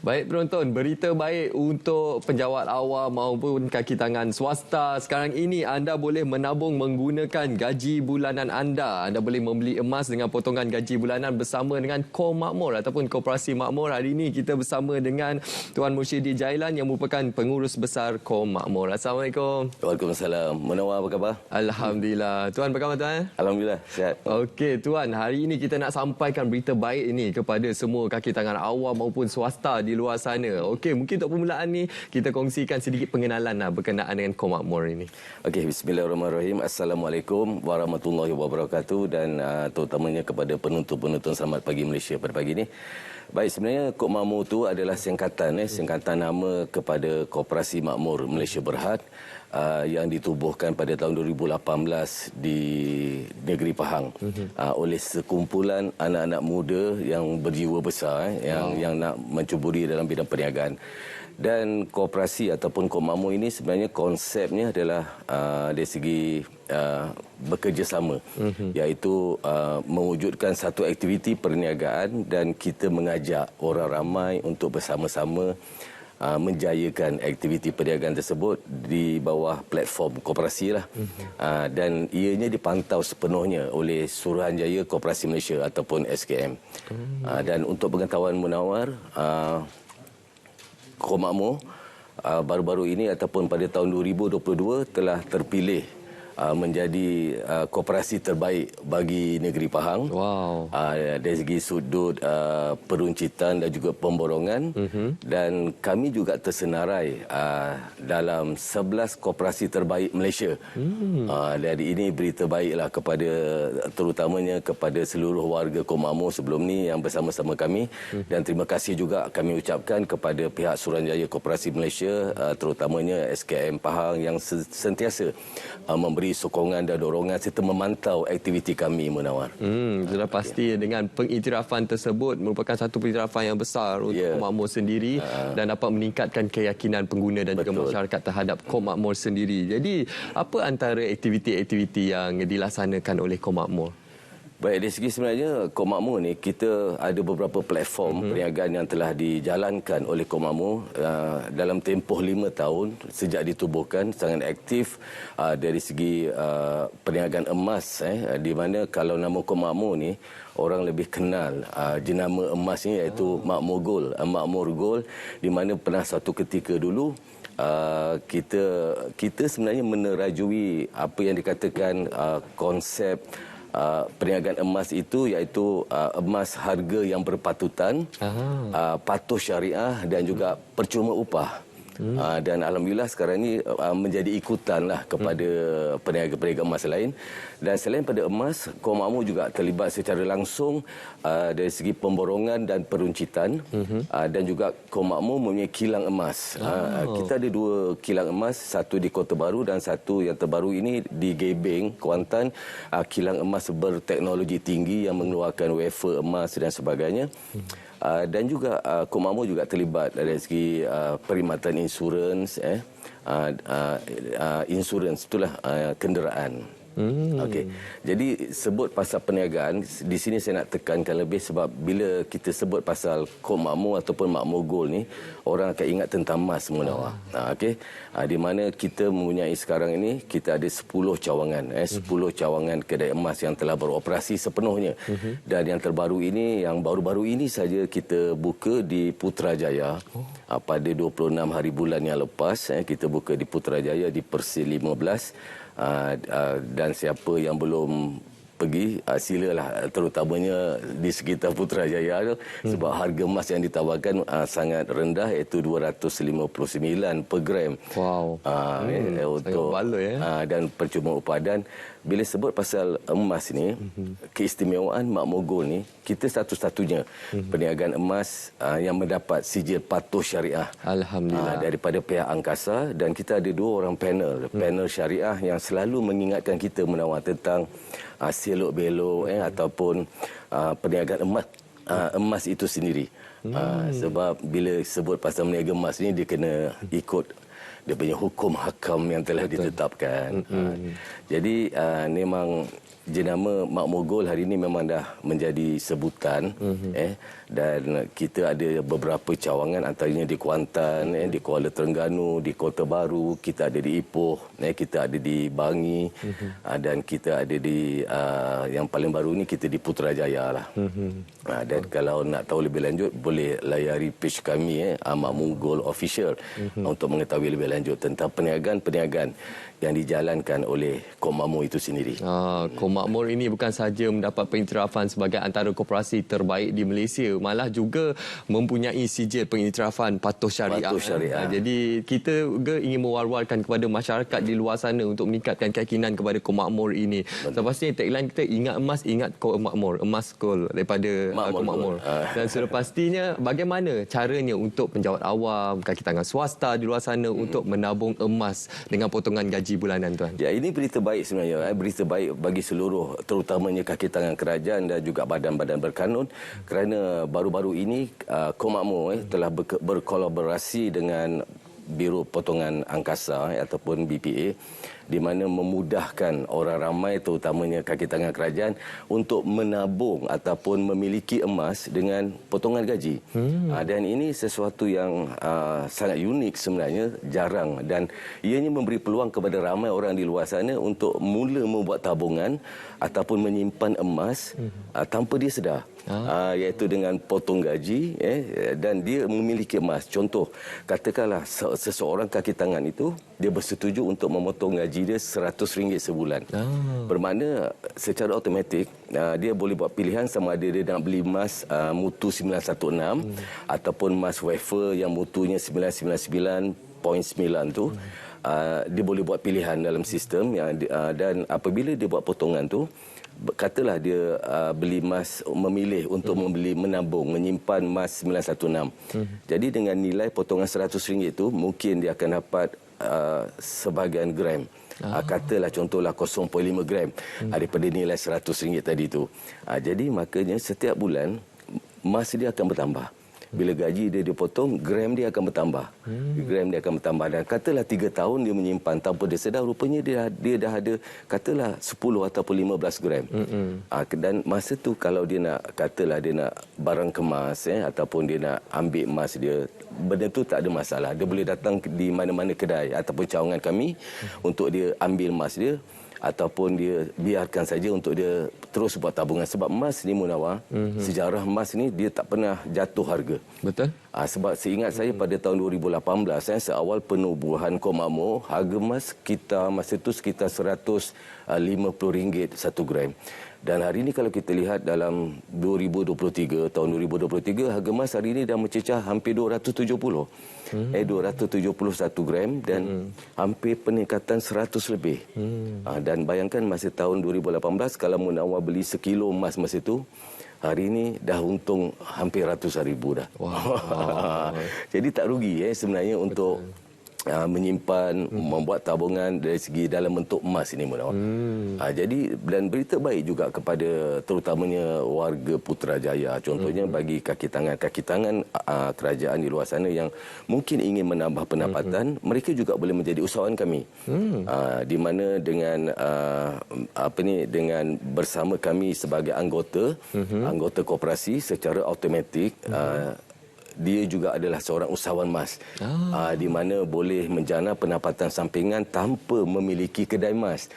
Baik penonton, berita baik untuk penjawat awam maupun kaki tangan swasta. Sekarang ini anda boleh menabung menggunakan gaji bulanan anda. Anda boleh membeli emas dengan potongan gaji bulanan bersama dengan Kor Makmur ataupun Koperasi Makmur. Hari ini kita bersama dengan Tuan Mursyidi Jailan yang merupakan pengurus besar Kor Makmur. Assalamualaikum. Waalaikumsalam. Munawar, apa khabar? Alhamdulillah. Tuan, apa khabar Tuan? Alhamdulillah, sihat. Okey Tuan, hari ini kita nak sampaikan berita baik ini kepada semua kaki tangan awam maupun swasta di luar sana. Okey, mungkin untuk permulaan ni kita kongsikan sedikit pengenalan berkenaan dengan Kor Makmur ini. Okey, bismillahirrahmanirrahim. Assalamualaikum warahmatullahi wabarakatuh dan terutamanya kepada penonton-penonton Selamat Pagi Malaysia pada pagi ini. Baik, sebenarnya Kor Makmur itu adalah singkatan nama kepada Koperasi Makmur Malaysia Berhad yang ditubuhkan pada tahun 2018 di negeri Pahang oleh sekumpulan anak-anak muda yang berjiwa besar yang nak mencuburi dalam bidang perniagaan. Dan koperasi ataupun Kor Makmur ini sebenarnya konsepnya adalah dari segi bekerjasama, iaitu mewujudkan satu aktiviti perniagaan dan kita mengajak orang ramai untuk bersama-sama menjayakan aktiviti perniagaan tersebut di bawah platform koperasi lah. Dan ianya dipantau sepenuhnya oleh Suruhanjaya Koperasi Malaysia ataupun SKM. Dan untuk pengetahuan Munawar, Kor Makmur baru-baru ini ataupun pada tahun 2022 telah terpilih menjadi koperasi terbaik bagi negeri Pahang. Wow. Dari segi sudut peruncitan dan juga pemborongan. Dan kami juga tersenarai dalam 11 koperasi terbaik Malaysia. Dari ini berita baiklah kepada terutamanya kepada seluruh warga Kor Makmur sebelum ni yang bersama-sama kami. Dan terima kasih juga kami ucapkan kepada pihak Suruhanjaya Koperasi Malaysia, terutamanya SKM Pahang yang sentiasa memberi sokongan dan dorongan serta memantau aktiviti kami, Munawar. Sudah pasti dengan pengiktirafan tersebut merupakan satu pengiktirafan yang besar untuk Kor Makmur sendiri dan dapat meningkatkan keyakinan pengguna dan juga masyarakat terhadap Kor Makmur sendiri. Jadi, apa antara aktiviti-aktiviti yang dilaksanakan oleh Kor Makmur? Baik, dari segi sebenarnya Kor Makmur ni kita ada beberapa platform perniagaan yang telah dijalankan oleh Kor Makmur dalam tempoh 5 tahun sejak ditubuhkan, sangat aktif dari segi perniagaan emas di mana kalau nama Kor Makmur ni orang lebih kenal jenama emas ni iaitu Makmur Gold. Makmur Gold di mana pernah satu ketika dulu kita sebenarnya menerajui apa yang dikatakan konsep perniagaan emas itu, iaitu emas harga yang berpatutan, patuh syariah dan juga percuma upah. Dan alhamdulillah sekarang ini menjadi ikutanlah kepada peniaga-peniaga emas lain. Dan selain pada emas, Kor Makmur juga terlibat secara langsung dari segi pemborongan dan peruncitan. Dan juga Kor Makmur mempunyai kilang emas. Kita ada 2 kilang emas, satu di Kota Baru dan satu yang terbaru ini di Gebeng, Kuantan. Kilang emas berteknologi tinggi yang mengeluarkan wafer emas dan sebagainya. Dan juga Kor Makmur juga terlibat dari segi perkhidmatan insurans, insurans itulah kenderaan. Okey. Jadi sebut pasal perniagaan di sini saya nak tekankan lebih sebab bila kita sebut pasal Kor Makmur ataupun Makmur Gold ni orang akan ingat tentang emas Munawar. Okey. Di mana kita mempunyai sekarang ini kita ada 10 cawangan 10 cawangan kedai emas yang telah beroperasi sepenuhnya. Dan yang terbaru ini yang baru-baru ini saja kita buka di Putrajaya. Pada 26 hari bulan yang lepas kita buka di Putrajaya di Persil 15. Dan siapa yang belum pergi, silalah, terutamanya di sekitar Putrajaya tu, sebab harga emas yang ditawarkan sangat rendah iaitu 259 per gram. Wow. Untuk dan percuma upah. Dan bila sebut pasal emas ni, keistimewaan Makmur Gold ni, kita satu-satunya perniagaan emas yang mendapat sijil patuh syariah. Alhamdulillah. Daripada pihak angkasa. Dan kita ada 2 orang panel syariah yang selalu mengingatkan kita Munawar tentang selok-belok ataupun perniagaan emas itu sendiri. Sebab bila sebut pasal meniaga emas ni dia kena ikut dia punya hukum hakam yang telah ditetapkan. Jadi memang jenama Makmur Gold hari ini memang dah menjadi sebutan, dan kita ada beberapa cawangan, antaranya di Kuantan, di Kuala Terengganu, di Kota Baru, kita ada di Ipoh, kita ada di Bangi, dan kita ada di yang paling baru ni kita di Putrajaya lah. Dan kalau nak tahu lebih lanjut boleh layari page kami, Makmur Gold Official, untuk mengetahui lebih lanjut tentang perniagaan yang dijalankan oleh Kok Makmur itu sendiri. Kok Makmur ini bukan sahaja mendapat pengiktirafan sebagai antara koperasi terbaik di Malaysia, malah juga mempunyai sijil pengiktirafan patuh syariah. Jadi kita juga ingin mewar-warkan kepada masyarakat di luar sana untuk meningkatkan keyakinan kepada Kok Makmur ini. Sepastinya tagline kita, ingat emas, ingat Kok Makmur, emas gold daripada Kok Makmur. Dan sudah pastinya bagaimana caranya untuk penjawat awam, kaki tangan swasta di luar sana untuk menabung emas dengan potongan gaji bulanan, tuan? Ya, ini berita baik sebenarnya, berita baik bagi seluruh, terutamanya kaki tangan kerajaan dan juga badan-badan berkanun, kerana baru-baru ini Kok Makmur telah berkolaborasi dengan Biro Potongan Angkasa ataupun BPA, di mana memudahkan orang ramai, terutamanya kaki tangan kerajaan, untuk menabung ataupun memiliki emas dengan potongan gaji. Dan ini sesuatu yang sangat unik sebenarnya, jarang, dan ianya memberi peluang kepada ramai orang di luar sana untuk mula membuat tabungan ataupun menyimpan emas tanpa dia sedar. Iaitu dengan potong gaji, dan dia memiliki emas. Contoh, katakanlah seseorang kaki tangan itu dia bersetuju untuk memotong gaji dia RM100 sebulan. Bermakna secara automatik dia boleh buat pilihan sama ada dia nak beli emas mutu 916 ataupun emas wafer yang mutunya 999.9 tu. Dia boleh buat pilihan dalam sistem, dan apabila dia buat potongan tu, katalah dia beli emas, memilih untuk menabung, menyimpan emas 916. Jadi dengan nilai potongan RM100 itu, mungkin dia akan dapat sebahagian gram. Katalah contohlah 0.5 gram daripada nilai RM100 tadi tu. Jadi makanya setiap bulan emas dia akan bertambah. Bila gaji dia dipotong, gram dia akan bertambah. Gram dia akan bertambah. Dan katalah 3 tahun dia menyimpan tanpa dia sedar, rupanya dia dah ada katalah 10 ataupun 15 gram. Dan masa tu kalau dia nak, katalah dia nak barang kemas, ataupun dia nak ambil emas dia, benda tu tak ada masalah. Dia boleh datang di mana-mana kedai ataupun cawangan kami untuk dia ambil emas dia, ataupun dia biarkan saja untuk dia terus buat tabungan. Sebab emas ni, Munawar, sejarah emas ni dia tak pernah jatuh harga. Betul. Sebab seingat saya pada tahun 2018, seawal penubuhan Kok Makmur, harga emas kita masa itu sekitar RM150 1 gram. Dan hari ini kalau kita lihat dalam 2023, tahun 2023, harga emas hari ini dah mencecah hampir 270. 271 gram dan hampir peningkatan 100 lebih. Dan bayangkan masa tahun 2018, kalau Munawar beli sekilo emas masa itu, hari ini dah untung hampir ratusan ribu dah. Jadi tak rugi sebenarnya untuk menyimpan, membuat tabungan dari segi dalam bentuk emas ini, Munawar. Jadi, dan berita baik juga kepada terutamanya warga Putrajaya. Contohnya bagi kaki tangan kerajaan di luar sana yang mungkin ingin menambah pendapatan, mereka juga boleh menjadi usahawan kami. Di mana dengan dengan bersama kami sebagai anggota koperasi, secara automatik dia juga adalah seorang usahawan emas, di mana boleh menjana pendapatan sampingan tanpa memiliki kedai emas.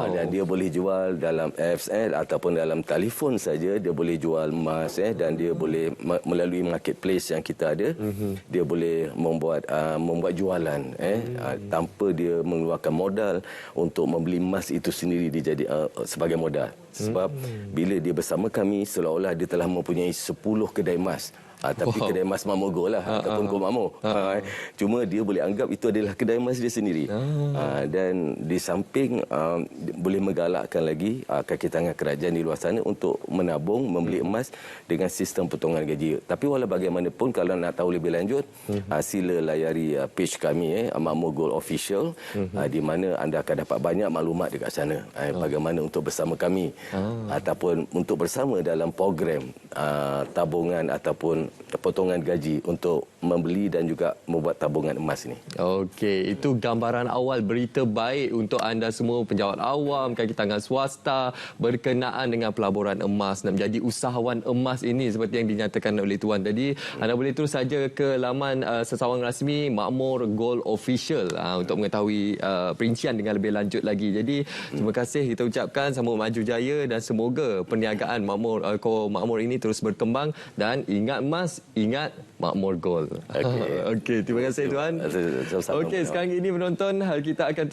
Dan dia boleh jual dalam FSL ataupun dalam telefon saja, dia boleh jual emas, dan dia boleh melalui marketplace yang kita ada, dia boleh membuat jualan tanpa dia mengeluarkan modal untuk membeli emas itu sendiri sebagai modal. Sebab bila dia bersama kami, seolah-olah dia telah mempunyai 10 kedai emas. Tapi kedai emas Makmur Gold lah, ataupun Kok Makmur. Cuma dia boleh anggap itu adalah kedai emas dia sendiri. Dan di samping boleh menggalakkan lagi kaki tangan kerajaan di luar sana untuk menabung, membeli emas dengan sistem potongan gaji. Tapi walau bagaimanapun, kalau nak tahu lebih lanjut, sila layari page kami, Makmur Gold Official, di mana anda akan dapat banyak maklumat dekat sana. Bagaimana untuk bersama kami ataupun untuk bersama dalam program tabungan ataupun potongan gaji untuk membeli dan juga membuat tabungan emas ini. Okey, itu gambaran awal berita baik untuk anda semua penjawat awam, kaki tangan swasta berkenaan dengan pelaburan emas nak menjadi usahawan emas ini seperti yang dinyatakan oleh Tuan tadi. Anda boleh terus saja ke laman sesawang rasmi Makmur Gold Official untuk mengetahui perincian dengan lebih lanjut lagi. Jadi terima kasih kita ucapkan, sambung maju jaya dan semoga perniagaan Makmur ini terus berkembang dan ingat emas, ingat Makmur Gold. Okey, terima kasih Tuan. Okey, sekarang ini penonton kita akan